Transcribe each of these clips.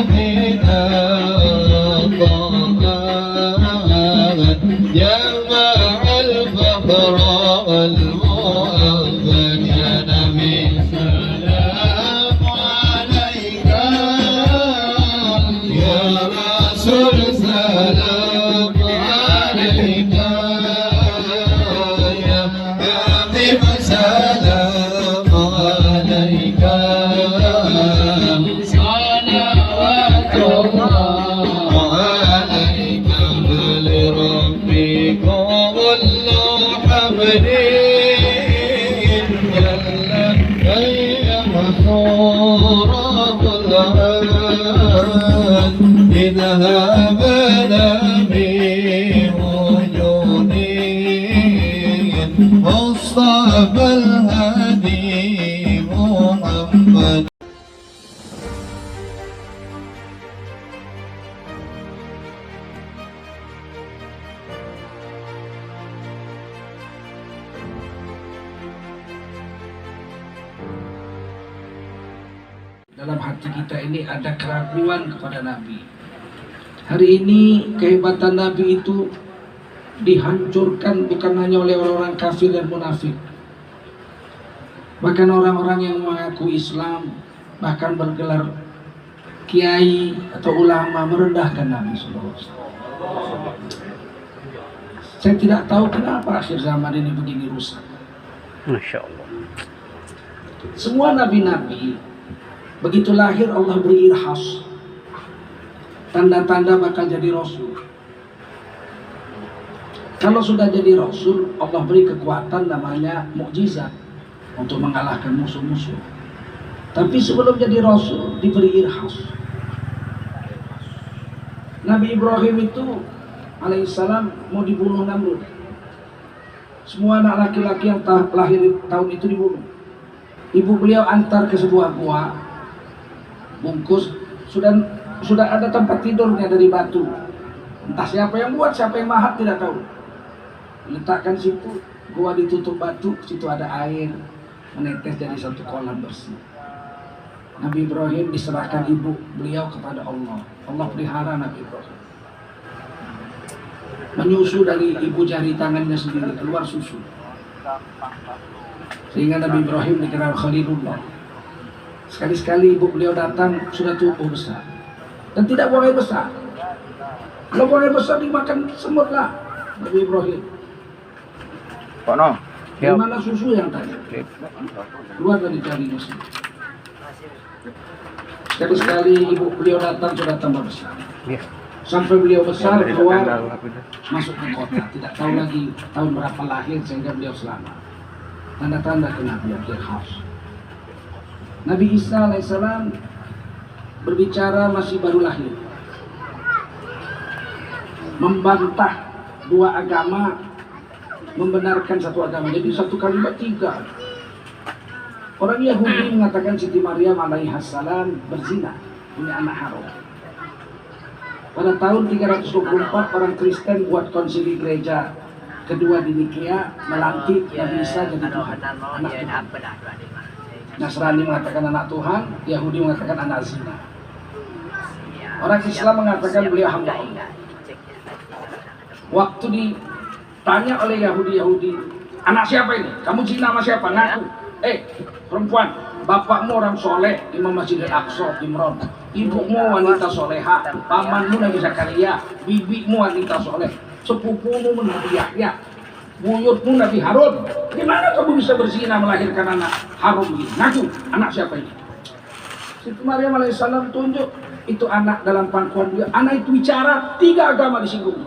بنا طغى جمع الفخر والمؤذن يا نبي سلام عليك يا رسول سلام عليك يا حبيب سلام عليك صلوات الله عليك لربكم الله حمدين جل يا محصور الغان اذهبنا بوجودي مصطفى الهادي محمد. Dalam hati kita ini ada keraguan kepada Nabi. Hari ini kehebatan Nabi itu dihancurkan bukan hanya oleh orang-orang kafir dan munafik. Bahkan orang-orang yang mengaku Islam, bahkan bergelar kiai atau ulama merendahkan Nabi SAW. Saya tidak tahu kenapa akhir zaman ini begini rusak. Masya Allah. Semua nabi-nabi begitu lahir Allah beri irhas, tanda-tanda bakal jadi rasul. Kalau sudah jadi rasul, Allah beri kekuatan namanya mukjizat untuk mengalahkan musuh-musuh. Tapi sebelum jadi rasul diberi irhas. Nabi Ibrahim itu alaihissalam mau dibunuh Namrud. Semua anak laki-laki yang lahir tahun itu dibunuh. Ibu beliau antar ke sebuah gua, bungkus, sudah ada tempat tidurnya dari batu. Entah siapa yang buat, siapa yang mahat tidak tahu. Letakkan situ, gua ditutup batu, situ ada air menetes jadi satu kolam bersih. Nabi Ibrahim diserahkan ibu beliau kepada Allah. Allah pelihara Nabi Ibrahim. Menyusu dari ibu jari tangannya sendiri, keluar susu. Sehingga Nabi Ibrahim dikenal Khalilullah. Sekali-sekali ibu beliau datang sudah tumbuh besar dan tidak buang air besar. Kalau buang air besar dimakan semut lah Nabi Ibrahim. Kono. Di mana susu yang tadi? Keluar dari jarinya sendiri. Sekali-sekali ibu beliau datang sudah tambah besar. Sampai beliau besar keluar masuk ke kota. Tidak tahu lagi tahun berapa lahir sehingga beliau selamat. Tanda-tanda kenabian khas. Nabi Isa alaihissalam berbicara masih baru lahir, membantah dua agama, membenarkan satu agama. Jadi satu kalimat tiga. Orang Yahudi mengatakan Siti Maryam alaihissalam berzina, punya anak haram. Pada tahun 324 orang Kristen buat konsili gereja kedua di Nikea, melantik Nabi Isa jadi Tuhan, anak Tuhan. Nasrani mengatakan anak Tuhan, Yahudi mengatakan anak zina. Orang Islam mengatakan beliau hamba Allah. Waktu ditanya oleh Yahudi, anak siapa ini? Kamu zina sama siapa? Ngaku. Perempuan, bapakmu orang soleh, Imam Masjidil Aqsa, Imran. Ibumu wanita soleha, pamanmu Nabi Zakaria, bibimu wanita soleh, sepupumu Nabi Yahya, buyutmu Nabi Harun. Gimana kamu bisa berzina melahirkan anak haram begini? Ngaku, anak siapa ini? Siti Maryam alaihissalam tunjuk itu anak dalam pangkuan dia. Anak itu bicara, tiga agama disinggung.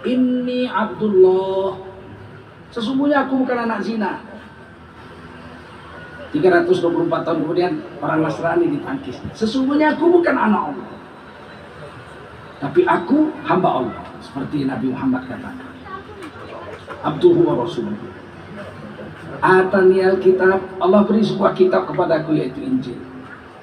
Inni Abdullah, sesungguhnya aku bukan anak zina. 324 tahun kemudian orang Nasrani ditangkis. Sesungguhnya aku bukan anak Allah, tapi aku hamba Allah, seperti Nabi Muhammad katakan. Abduhu wa rasuluhu. Atani al-kitab, Allah beri sebuah kitab kepadaku yaitu Injil.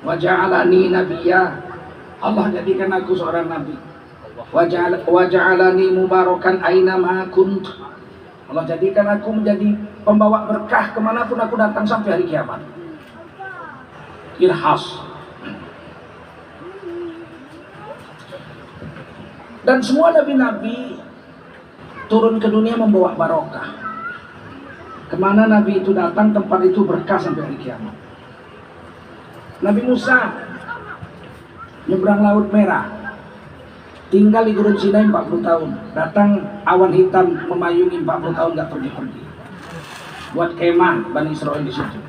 Wa ja'alani nabiyya, Allah jadikan aku seorang nabi. Wa ja'alani mubarakan aina ma kunt, Allah jadikan aku menjadi pembawa berkah kemanapun aku datang sampai hari kiamat. Ilhas. Dan semua nabi-nabi turun ke dunia membawa barokah. Kemana nabi itu datang, tempat itu berkah sampai hari kiamat. Nabi Musa nyebrang Laut Merah, tinggal di Gurun Sinai 40 tahun. Datang awan hitam memayungi 40 tahun gak pergi-pergi. Buat kemah Bani Israel di situ.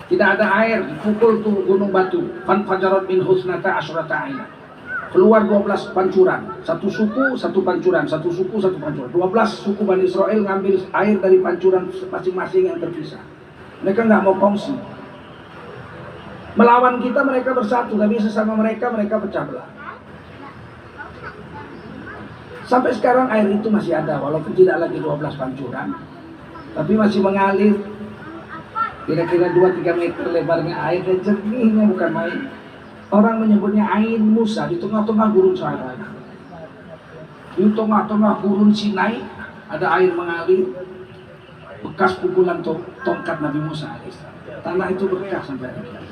Tidak ada air, dipukul tuh gunung batu. Fanfajarat min husnata asyrata aina. Keluar 12 pancuran, satu suku, satu pancuran, satu suku, satu pancuran. 12 suku Bani Israel ngambil air dari pancuran masing-masing yang terpisah. Mereka nggak mau kongsi. Melawan kita mereka bersatu, tapi sesama mereka pecah belah. Sampai sekarang air itu masih ada, walaupun tidak lagi 12 pancuran, tapi masih mengalir. Kira-kira 2-3 meter lebarnya air dan jernihnya bukan main. Orang menyebutnya Ain Musa, di tengah-tengah gurun Sinai. Di tengah-tengah gurun Sinai ada air mengalir, bekas pukulan tongkat Nabi Musa. Tanah itu berkah sampai hari ini.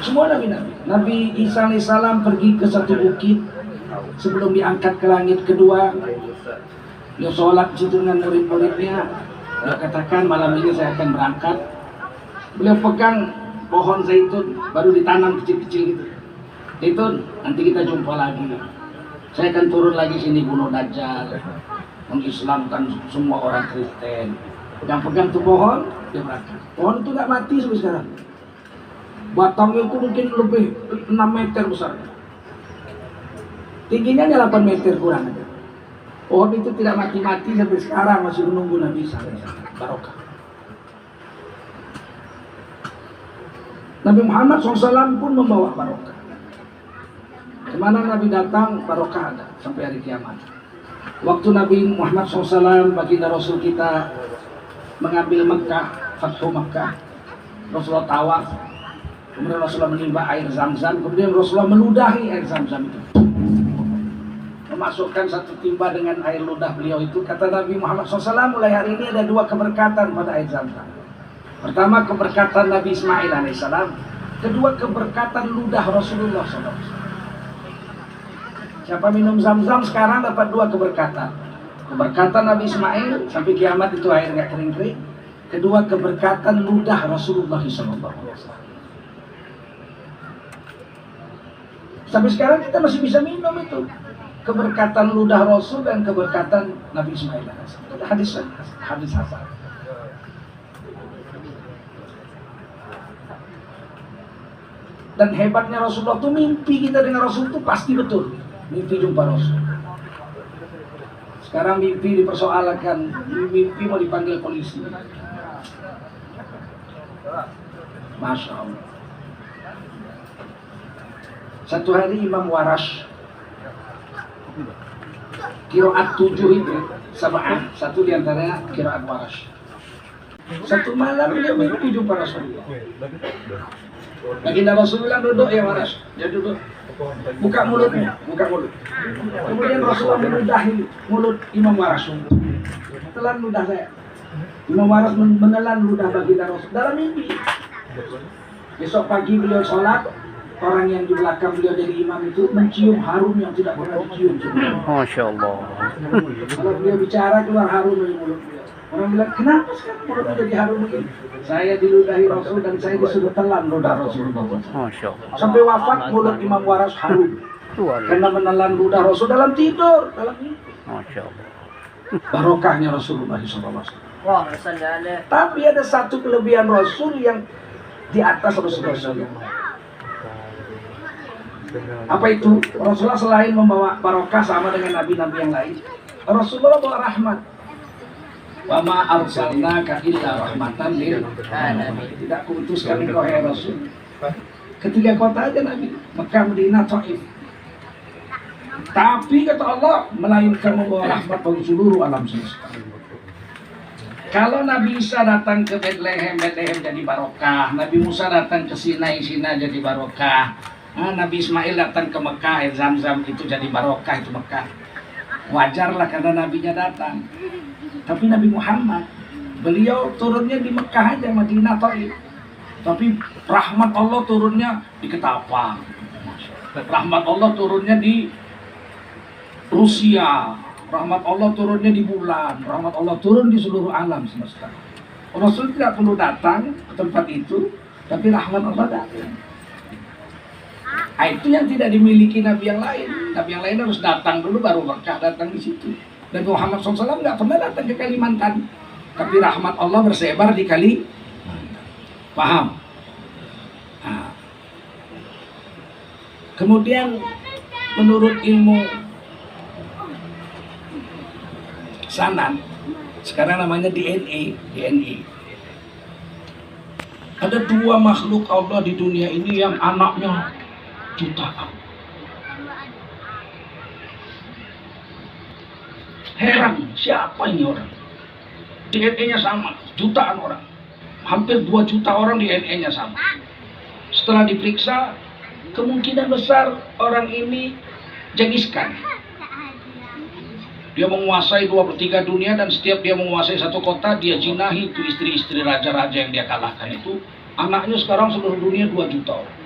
Semua nabi-nabi. Nabi Isa alaihissalam pergi ke satu bukit sebelum diangkat ke langit kedua. Dia sholat di situ dengan murid-muridnya. Dia katakan malam ini saya akan berangkat. Beliau pegang pohon zaitun baru ditanam kecil-kecil gitu. Zaitun, nanti kita jumpa lagi. Saya akan turun lagi sini bunuh Dajjal, mengislamkan semua orang Kristen. Pegang-pegang tuh pohon, dia berangkat. Pohon itu nggak mati sampai sekarang. Batangnya itu mungkin lebih 6 meter besar. Tingginya hanya 8 meter kurang aja. Pohon itu tidak mati-mati sampai sekarang, masih menunggu Nabi Isa. Barokah. Nabi Muhammad SAW pun membawa barokah. Kemana Nabi datang, barokah ada sampai hari kiamat. Waktu Nabi Muhammad SAW, baginda Rasul kita, mengambil Mekah, Fathu Mekah, Rasulullah tawaf, kemudian Rasulullah menimba air Zam-Zam, kemudian Rasulullah meludahi air Zam-Zam itu, memasukkan satu timba dengan air ludah beliau itu. Kata Nabi Muhammad SAW, mulai hari ini ada 2 keberkatan pada air Zam-Zam. Pertama, keberkatan Nabi Ismail alaihissalam. Kedua, keberkatan ludah Rasulullah SAW. Siapa minum Zam-Zam sekarang dapat 2 keberkatan. Keberkatan Nabi Ismail, sampai kiamat itu air nggak kering-kering. Kedua, keberkatan ludah Rasulullah SAW. Sampai sekarang kita masih bisa minum itu. Keberkatan ludah Rasul dan keberkatan Nabi Ismail alaihissalam. Hadis hasan. Dan hebatnya Rasulullah itu mimpi kita dengan Rasul itu pasti betul. Mimpi jumpa Rasul. Sekarang mimpi dipersoalkan, mimpi mau dipanggil polisi. Masya Allah. Satu hari Imam Warash, Qiraat 7 itu, sab'ah, satu diantaranya Qiraat Warash. Satu malam dia mimpi jumpa Rasulullah. Baginda Rasulullah duduk, ya Warash, dia duduk, buka mulutnya, buka mulut. Kemudian Rasulullah meludahi mulut Imam Warash. Telan ludah saya. Imam Warash menelan ludah baginda Rasul dalam mimpi. Besok pagi beliau sholat, orang yang di belakang beliau dari imam itu mencium harum yang tidak pernah dicium. Masya Allah. Kalau beliau bicara keluar harum dari mulut beliau. Orang bilang, kenapa sekarang mulutnya jadi harum begini? Saya diludahi Rasul dan saya disuruh telan ludah Rasulullah. Masya Allah. Sampai wafat mulut Imam Warash harum. Karena menelan ludah Rasul dalam tidur, dalam mimpi. Masya Allah. Barokahnya Rasulullah SAW. Tapi ada satu kelebihan Rasul yang di atas Rasul-Rasul yang lain. Apa itu? Rasulullah selain membawa barokah sama dengan nabi-nabi yang lain, Rasulullah bawa rahmat. Wa ma arsalnaka illa rahmatan lil alamin. Tidak kuutus kami kau hai Rasul. Ketiga kota aja Nabi, Mekah, Madinah, Taif. Tapi kata Allah, melainkan membawa rahmat bagi seluruh alam semesta. Kalau Nabi Isa datang ke Bethlehem, Bethlehem jadi barokah. Nabi Musa datang ke Sinai, Sinai jadi barokah. Nabi Ismail datang ke Mekah, Zam-Zam itu jadi barokah, itu Mekah. Wajarlah karena nabinya datang. Tapi Nabi Muhammad, beliau turunnya di Mekah aja, Madinah, Taif. Tapi rahmat Allah turunnya di Ketapang. Rahmat Allah turunnya di Rusia, rahmat Allah turunnya di bulan, rahmat Allah turun di seluruh alam semesta. Rasul tidak perlu datang ke tempat itu, tapi rahmat Allah datang. Nah, itu yang tidak dimiliki nabi yang lain. Nabi yang lain harus datang dulu baru berkah datang di situ. Dan Muhammad SAW nggak pernah datang ke Kalimantan, tapi rahmat Allah bersebar di Kalimantan. Paham? Nah. Kemudian menurut ilmu sanan, sekarang namanya DNA. Ada dua makhluk Allah di dunia ini yang anaknya jutaan. Heran, siapa ini orang? DNA-nya sama, jutaan orang. Hampir 2 juta orang DNA-nya sama. Setelah diperiksa, kemungkinan besar orang ini Genghis Khan. Dia menguasai 2/3 dunia, dan setiap dia menguasai satu kota, dia jinahi itu istri-istri raja-raja yang dia kalahkan itu. Anaknya sekarang seluruh dunia 2 juta orang.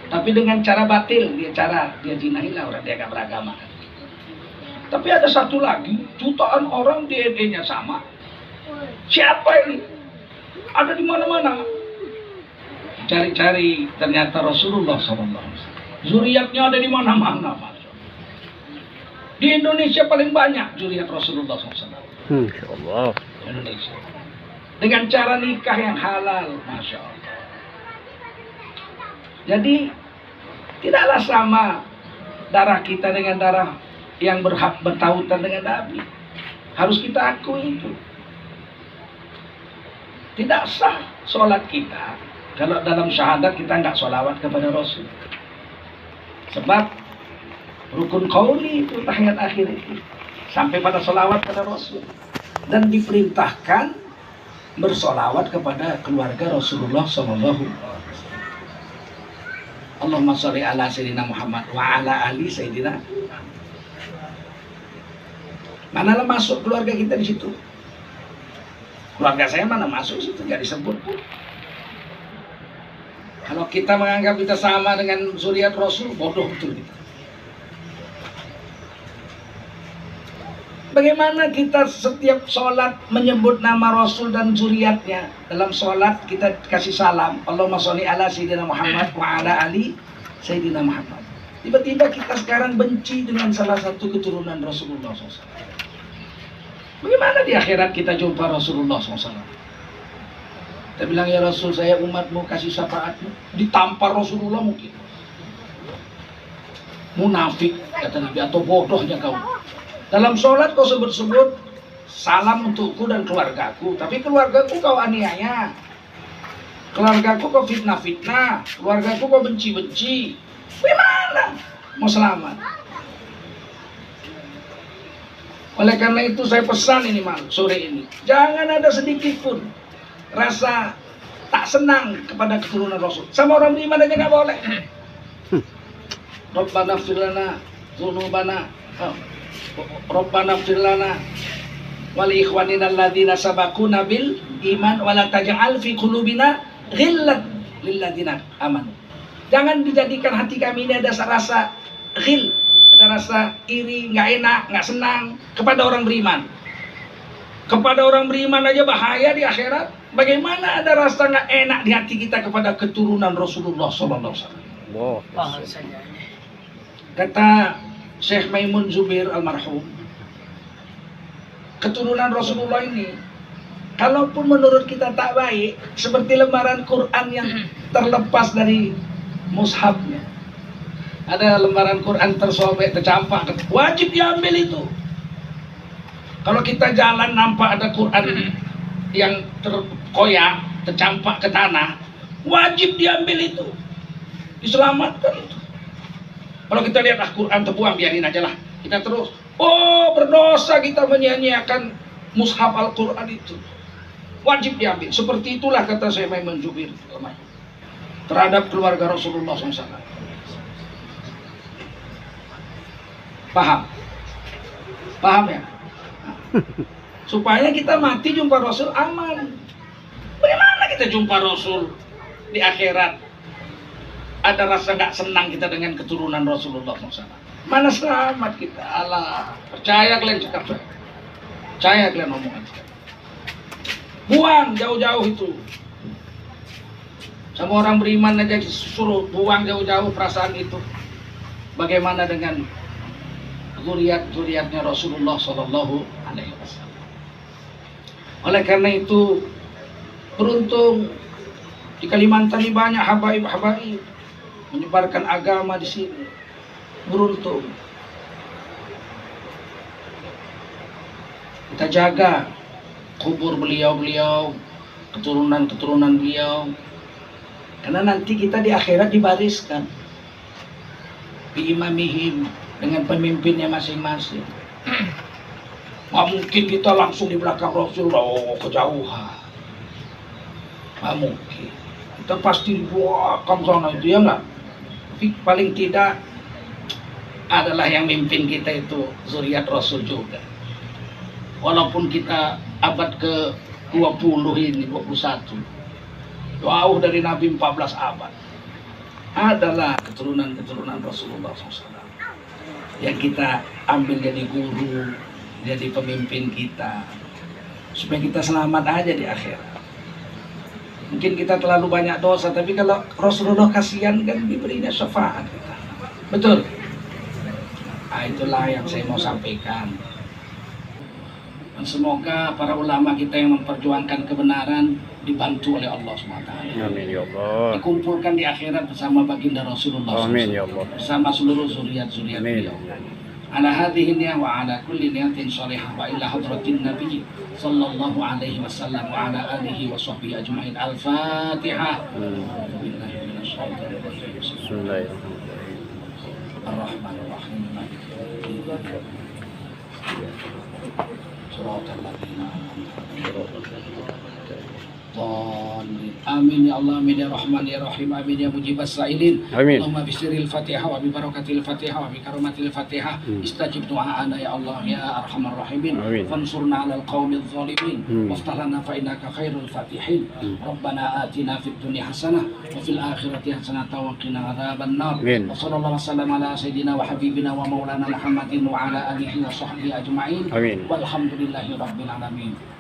Tapi dengan cara batil, dia jinahi lah orang dia gak beragama. Tapi ada satu lagi, jutaan orang DNA-nya sama. Siapa ini? Ada di mana-mana. Cari-cari, ternyata Rasulullah SAW. Zuriatnya ada di mana-mana. Di Indonesia paling banyak zuriat Rasulullah SAW. Masya Allah. Indonesia. Dengan cara nikah yang halal, Masya Allah. Jadi, tidaklah sama darah kita dengan darah yang berhak bertautan dengan Nabi. Harus kita akui itu. Tidak sah sholat kita kalau dalam syahadat kita nggak sholawat kepada Rasul. Sebab rukun qauli itu tahiyat akhir itu sampai pada sholawat kepada Rasul, dan diperintahkan bersolawat kepada keluarga Rasulullah Sallallahu Alaihi Wasallam. Allahumma sholli ala Sayyidina Muhammad wa ala ali Sayyidina. Manalah masuk keluarga kita di situ. Keluarga saya mana masuk situ, nggak disebut. Kalau kita menganggap kita sama dengan zuriat Rasul, bodoh betul kita. Bagaimana kita setiap sholat menyebut nama Rasul dan zuriatnya? Dalam sholat kita kasih salam, Allahumma sholli ala Sayyidina Muhammad wa ala ali Sayyidina Muhammad. Tiba-tiba kita sekarang benci dengan salah satu keturunan Rasulullah SAW. Bagaimana di akhirat kita jumpa Rasulullah SAW? Kita bilang, ya Rasul, saya umatmu, kasih syafaatmu. Ditampar Rasulullah mungkin. Munafik, kata Nabi, atau bodohnya kau. Dalam sholat kau sebut-sebut salam untukku dan keluargaku, tapi keluargaku kau aniaya. Keluargaku kau fitnah-fitnah. Keluargaku kau benci-benci. Bagaimana mau selamat? Oleh karena itu saya pesan ini sore ini, jangan ada sedikit pun rasa tak senang kepada keturunan Rasul. Sama orang beriman aja nggak boleh. Rabbana ighfir lana dzunubana, Rabbana ighfir lana wa li ikhwanina alladziina sabaquna bil iman wa la taj'al fi qulubina ghillan lil ladzina amanu. Jangan dijadikan hati kami ini ada rasa ghil, ada rasa iri, nggak enak, nggak senang kepada orang beriman. Kepada orang beriman aja bahaya di akhirat. Bagaimana ada rasa nggak enak di hati kita kepada keturunan Rasulullah Sallallahu Alaihi Wasallam? Kata Syekh Maimun Zubair almarhum, keturunan Rasulullah ini, kalaupun menurut kita tak baik, seperti lembaran Quran yang terlepas dari mushafnya. Ada lembaran Quran tersobek, tercampak, wajib diambil itu. Kalau kita jalan nampak ada Quran yang terkoyak, tercampak ke tanah, wajib diambil itu, diselamatkan itu. Kalau kita lihat Quran terbuang, biarin aja lah, kita terus, oh berdosa kita menyanyiakan mushaf Al-Quran itu. Wajib diambil. Seperti itulah kata saya Maimun Zubair terhadap keluarga Rasulullah SAW. Paham? Paham ya? Supaya kita mati jumpa Rasul aman. Bagaimana kita jumpa Rasul di akhirat? ada rasa nggak senang kita dengan keturunan Rasulullah SAW. Mana selamat kita? Allah, percaya kalian cakap saya. Percaya kalian omongan saya. Buang jauh-jauh itu. Sama orang beriman aja suruh buang jauh-jauh perasaan itu. Bagaimana dengan zuriat-zuriatnya Rasulullah SAW? Oleh karena itu, beruntung di Kalimantan ini banyak habaib-habaib menyebarkan agama di sini. Beruntung. Kita jaga kubur beliau-beliau, keturunan-keturunan beliau. Karena nanti kita di akhirat dibariskan biimamihim, dengan pemimpinnya masing-masing. Nggak mungkin kita langsung di belakang Rasulullah, kejauhan. Nggak mungkin. Kita pasti di belakang sana itu, ya nggak? Tapi paling tidak adalah yang mimpin kita itu zuriat Rasul juga. Walaupun kita abad ke-20 ini, 21. Jauh dari Nabi 14 abad. Adalah keturunan-keturunan Rasulullah SAW. Yang kita ambil jadi guru, jadi pemimpin kita. Supaya kita selamat aja di akhirat. Mungkin kita terlalu banyak dosa, tapi kalau Rasulullah kasihan kan diberinya syafaat kita. Betul? Nah, itulah yang saya mau sampaikan. Dan semoga para ulama kita yang memperjuangkan kebenaran dibantu oleh Allah SWT. Amin ya Allah. Dikumpulkan di akhirat bersama baginda Rasulullah Amin SAW, ya Allah. bersama seluruh zuriat-zuriat Amin. beliau. Ala hadhihi niyah wa ala kulli niyatin salihah wa ila hadratin nabi sallallahu alaihi wasallam wa ala alihi wa sahbihi ajma'in. Al-Fatihah. Bismillahirrahmanirrahim. Ar-Rahmanir-Rahim. Suratul Ladina. Amin ya Allah, amin ya Rahman ya Rahim, amin ya Mujibas Sa'ilin. Amin. Allahumma bisiril Fatihah wa bi barakatil Fatihah wa bi karomatil Fatihah. Istajib du'aana ya Allah ya Arhamar Rahimin. Amin. Fansurna 'alal qaumidz zalimin. Waftah lana fa innaka khairul fatihin. Rabbana atina fid dunya hasanah wa fil akhirati hasanah wa qina adzabannar. Amin. Wa sallallahu wasallam ala sayidina wa habibina wa maulana Muhammadin wa ala alihi wa sahbihi ajma'in. Amin. Walhamdulillahi rabbil alamin.